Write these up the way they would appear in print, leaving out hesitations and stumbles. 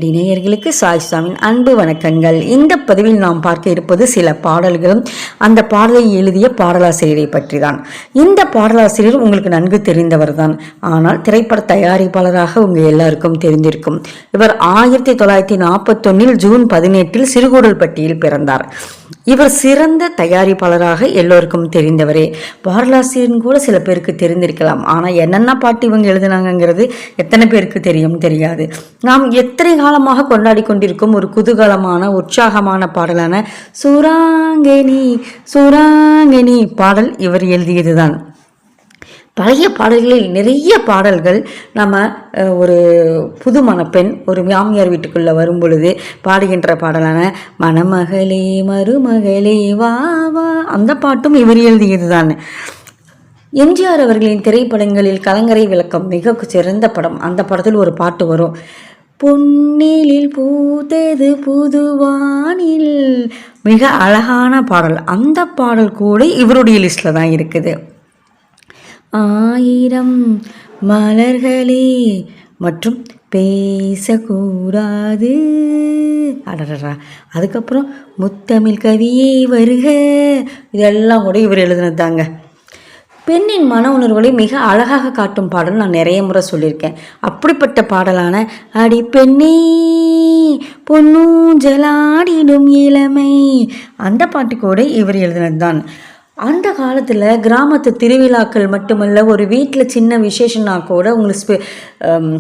நேயர்களுக்கு சாய்ஸ்வாமியின் அன்பு வணக்கங்கள். இந்த பதிவில் நாம் பார்க்க இருப்பது சில பாடல்களும் அந்த பாடலை எழுதிய பாடலாசிரியரை பற்றி தான். இந்த பாடலாசிரியர் உங்களுக்கு நன்கு தெரிந்தவர் தான், ஆனால் திரைப்பட தயாரிப்பாளராக உங்கள் எல்லாருக்கும் தெரிந்திருக்கும். இவர் 1941 ஜூன் 18 சிறுகூடல்பட்டியில் பிறந்தார். இவர் சிறந்த தயாரிப்பாளராக எல்லோருக்கும் தெரிந்தவரே. பாடலாசிரியர் கூட சில பேருக்கு தெரிந்திருக்கலாம், ஆனால் என்னென்ன பாட்டு இவங்க எழுதினாங்கிறது எத்தனை பேருக்கு தெரியாது. நாம் எத்தனை காலமாக கொண்டாடி கொண்டிருக்கும் ஒரு குதூகலமான உற்சாகமான பாடலான சூராங்கினி சூராங்கினி பாடல் இவர் எழுதியதுதான். பழைய பாடல்களில் நிறைய பாடல்கள் நம்ம ஒரு புது மணப்பெண் ஒரு மாமியார் வீட்டுக்குள்ளே வரும் பொழுது பாடுகின்ற பாடலான மணமகளே மருமகளே வா வா, அந்த பாட்டும் இவர் எழுதியது தான். எம்ஜிஆர் அவர்களின் திரைப்படங்களில் கலங்கரை விளக்கம் மிக சிறந்த படம். அந்த படத்தில் ஒரு பாட்டு வரும், பொன்னிலில் பூத்தது புதுவானில். மிக அழகான பாடல். அந்த பாடல் கூட இவருடைய லிஸ்டில் தான் இருக்குது. ஆயிரம் மலர்களே மற்றும் பேசக்கூடாது, அடடா. அதுக்கப்புறம் முத்தமிழ் கவியே வருக, இதெல்லாம் கூட இவர் எழுதினது தாங்க. பெண்ணின் மன உணர்வுகளை மிக அழகாக காட்டும் பாடல் நான் நிறைய முறை சொல்லியிருக்கேன். அப்படிப்பட்ட பாடலான அடி பெண்ணே பொன்னூஞ்சலாடிடும் இளமை, அந்த பாட்டு கூட இவர் எழுதினது தான். அந்த காலத்தில் கிராமத்து திருவிழாக்கள் மட்டுமல்ல, ஒரு வீட்டில் சின்ன விசேஷம்னா கூட உங்களுக்கு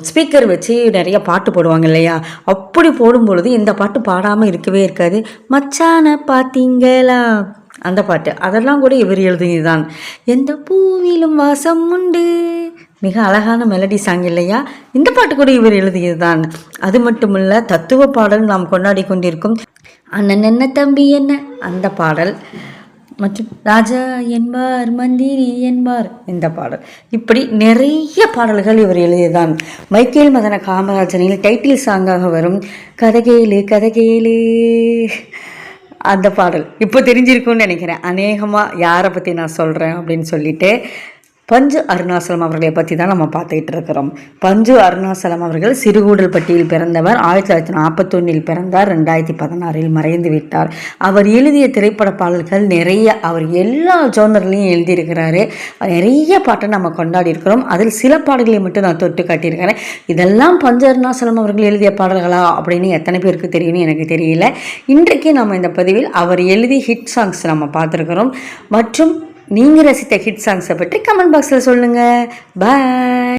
ஸ்பீக்கர் வச்சு நிறைய பாட்டு போடுவாங்க இல்லையா? அப்படி போடும்பொழுது இந்த பாட்டு பாடாமல் இருக்கவே இருக்காது. மச்சான பார்த்தீங்களா, அந்த பாட்டு, அதெல்லாம் கூட இவர் எழுதியதுதான். எந்த பூவிலும் வாசம் உண்டு, மிக அழகான மெலடி சாங் இல்லையா? இந்த பாட்டு கூட இவர் எழுதியது தான். அது மட்டுமல்ல, தத்துவ பாடல் நாம் கொண்டாடி கொண்டிருக்கும் அண்ணன் என்ன தம்பி என்ன, அந்த பாடல் மற்றும் ராஜா என்பார் மந்திரி என்பார், இந்த பாடல், இப்படி நிறைய பாடல்கள் இவர் எழுதியதான். மைக்கேல் மதன காமராஜனில் டைட்டில் சாங்காக வரும் கதகேலு கதகேலு, அந்த பாடல் இப்போ தெரிஞ்சிருக்கும்னு நினைக்கிறேன். அநேகமாக யாரை பற்றி நான் சொல்கிறேன் அப்படின்னு சொல்லிட்டு, பஞ்சு அருணாசலம் அவர்களை பற்றி தான் நம்ம பார்த்துக்கிட்டு இருக்கிறோம். பஞ்சு அருணாசலம் அவர்கள் சிறுகூடல்பட்டியில் பிறந்தவர். 1941 பிறந்தார். 2016 மறைந்து விட்டார். அவர் எழுதிய திரைப்பட பாடல்கள் நிறைய, அவர் எல்லா ஜோனர்லையும் எழுதியிருக்கிறாரு. நிறைய பாட்டை நம்ம கொண்டாடி இருக்கிறோம். அதில் சில பாடல்களை மட்டும் நான் தொட்டு காட்டியிருக்கிறேன். இதெல்லாம் பஞ்சு அருணாசலம் அவர்கள் எழுதிய பாடல்களா அப்படின்னு எத்தனை பேருக்கு தெரியும்னு எனக்கு தெரியல. இன்றைக்கு நம்ம இந்த பதிவில் அவர் எழுதிய ஹிட் சாங்ஸ் நம்ம பார்த்துருக்கிறோம். மற்றும் நீங்கள் ரசித்த ஹிட் சாங்ஸை பற்றி கமெண்ட் பாக்ஸில் சொல்லுங்கள். பாய்.